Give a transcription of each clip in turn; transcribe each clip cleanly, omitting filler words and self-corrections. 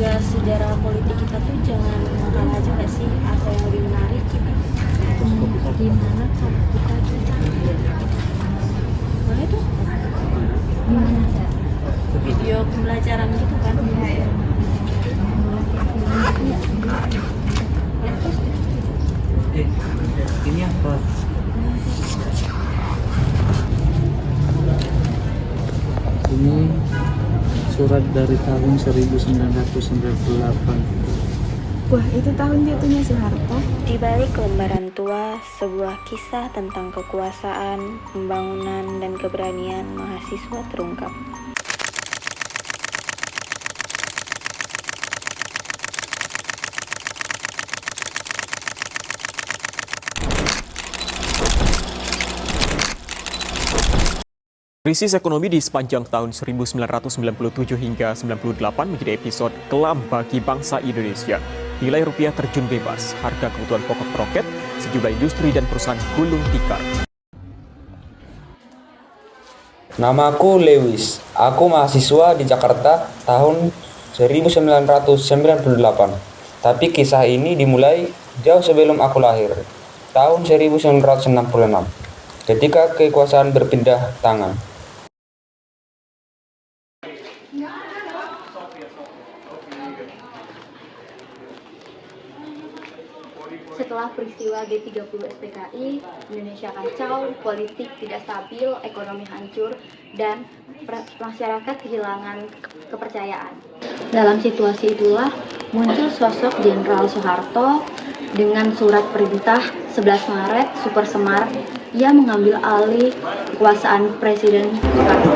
juga sejarah politik kita tuh jangan mengangkat aja gak sih apa yang lebih menarik gitu. Gimana kalau kita coba boleh tuh gimana video pembelajaran gitu kan ya, terus ini apa? Ini surat dari tahun 1998. Wah, itu tahun jatuhnya Soeharto. Di balik lembaran tua, sebuah kisah tentang kekuasaan, pembangunan, dan keberanian mahasiswa terungkap. Krisis ekonomi di sepanjang tahun 1997 hingga 98 menjadi episode kelam bagi bangsa Indonesia. Nilai rupiah terjun bebas, harga kebutuhan pokok meroket, sejumlah industri dan perusahaan gulung tikar. Namaku Lewis, aku mahasiswa di Jakarta tahun 1998. Tapi kisah ini dimulai jauh sebelum aku lahir, tahun 1966, ketika kekuasaan berpindah tangan. Setelah peristiwa G30 SPKI, Indonesia kacau, politik tidak stabil, ekonomi hancur, dan masyarakat kehilangan kepercayaan. Dalam situasi itulah muncul sosok Jenderal Soeharto dengan surat perintah 11 Maret Super Semar. Ia mengambil alih kekuasaan Presiden Soekarno.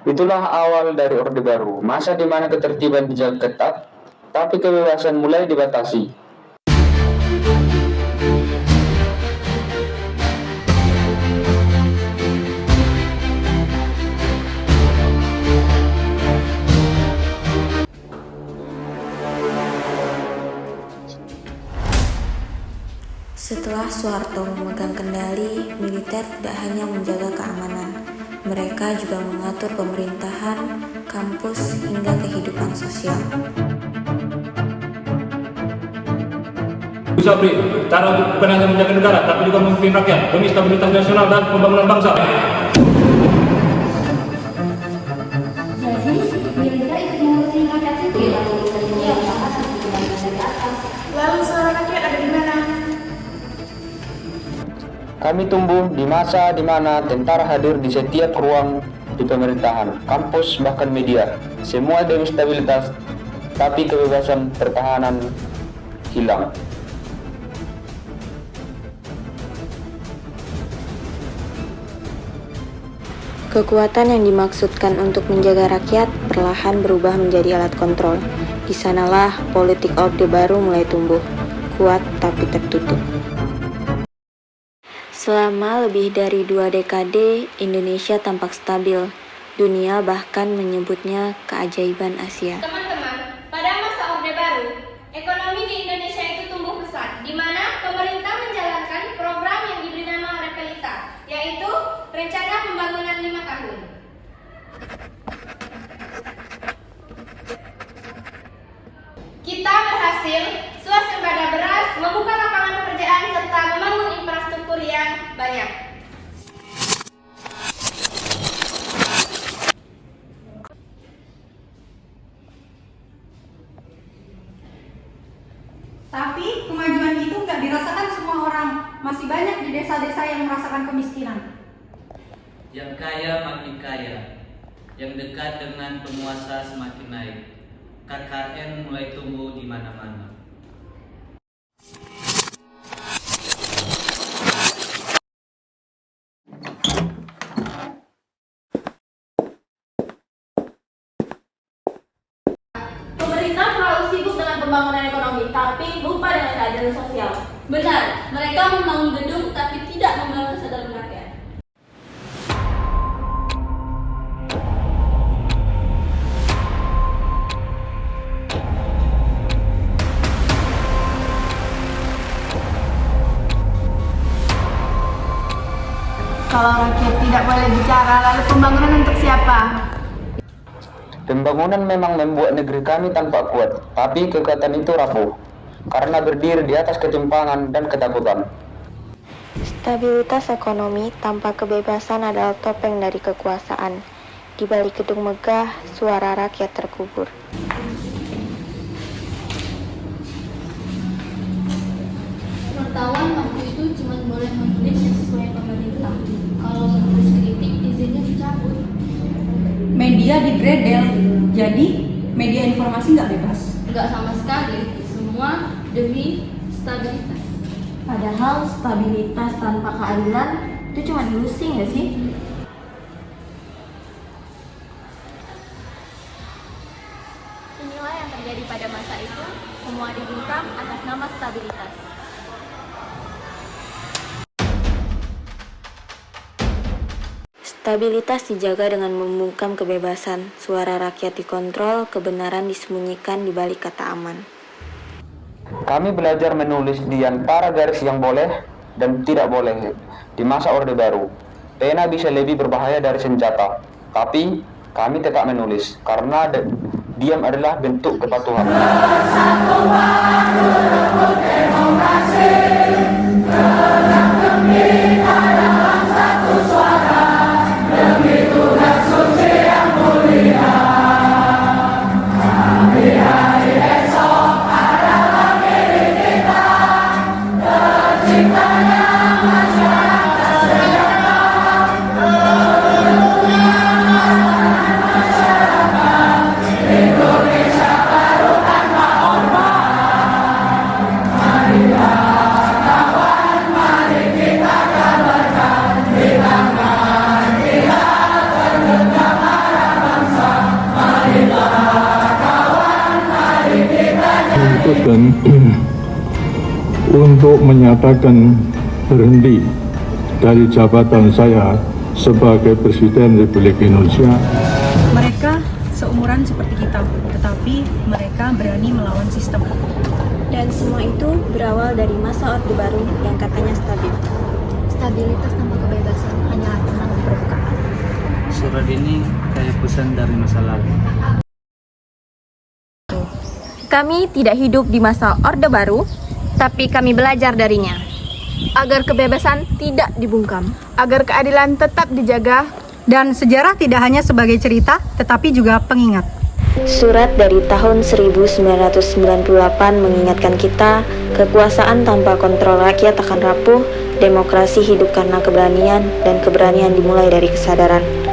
Itulah awal dari Orde Baru, masa di mana ketertiban dijaga ketat, tapi kebebasan mulai dibatasi. Setelah Soeharto memegang kendali, militer tidak hanya menjaga keamanan, mereka juga mengatur pemerintahan, kampus, hingga kehidupan sosial. Bisa beri cara untuk bukan hanya menjaga negara, tapi juga memimpin rakyat demi stabilitas nasional dan pembangunan bangsa. Jadi, militer ikut mengurusi rakyat sipil. Lalu suara rakyat ada di mana? Kami tumbuh di masa di mana tentara hadir di setiap ruang di pemerintahan, kampus, bahkan media. Semua demi stabilitas, tapi kebebasan pertahanan hilang. Kekuatan yang dimaksudkan untuk menjaga rakyat perlahan berubah menjadi alat kontrol. Di sanalah politik Orde Baru mulai tumbuh, kuat tapi tertutup. Selama lebih dari 2 dekade, Indonesia tampak stabil. Dunia bahkan menyebutnya keajaiban Asia. Teman-teman, pada masa Orde Baru, ekonomi di Indonesia itu tumbuh pesat, di mana pemerintah menjalankan program yang diberi nama Repelita, yaitu Rencana Pembangunan 5 Tahun. Kita berhasil swasembada beras, membuka lapangan pekerjaan, serta membangun infrastruktur yang banyak. Tapi kemajuan itu nggak dirasakan semua orang, masih banyak di desa-desa yang merasakan kemiskinan. Yang kaya makin kaya, yang dekat dengan penguasa semakin naik. KKN mulai tumbuh di mana-mana. pembangunan ekonomi, tapi lupa dengan keadilan sosial. Benar, mereka membangun gedung tapi tidak membangun kesadaran rakyat. Kalau rakyat tidak boleh bicara, lalu pembangunan untuk siapa? Pembangunan memang membuat negeri kami tampak kuat, tapi kekuatan itu rapuh karena berdiri di atas ketimpangan dan ketakutan. Stabilitas ekonomi tanpa kebebasan adalah topeng dari kekuasaan. Di balik gedung megah, suara rakyat terkubur. Wartawan waktu itu cuma boleh menulis yang sesuai pemerintah. Kalau menulis kritik, izinnya dicabut. Media digredel, jadi media informasi nggak bebas. Nggak sama sekali, semua demi stabilitas. Padahal stabilitas tanpa keadilan itu cuma ilusi nggak sih? Inilah yang terjadi pada masa itu, semua dibungkam atas nama stabilitas. Stabilitas dijaga dengan membungkam kebebasan, suara rakyat dikontrol, kebenaran disembunyikan di balik kata aman. Kami belajar menulis di antara garis yang boleh dan tidak boleh di masa Orde Baru. Pena bisa lebih berbahaya dari senjata, tapi kami tetap menulis karena diam adalah bentuk kepatuhan. Dan untuk menyatakan berhenti dari jabatan saya sebagai Presiden Republik Indonesia. Mereka seumuran seperti kita, tetapi mereka berani melawan sistem. Dan semua itu berawal dari masa Orde Baru yang katanya stabil. Stabilitas tanpa kebebasan hanyalah tentang perbukaan. Surat ini kayak pesan dari masa lalu. Kami tidak hidup di masa Orde Baru, tapi kami belajar darinya. Agar kebebasan tidak dibungkam. Agar keadilan tetap dijaga. Dan sejarah tidak hanya sebagai cerita, tetapi juga pengingat. Surat dari tahun 1998 mengingatkan kita, kekuasaan tanpa kontrol rakyat akan rapuh, demokrasi hidup karena keberanian, dan keberanian dimulai dari kesadaran.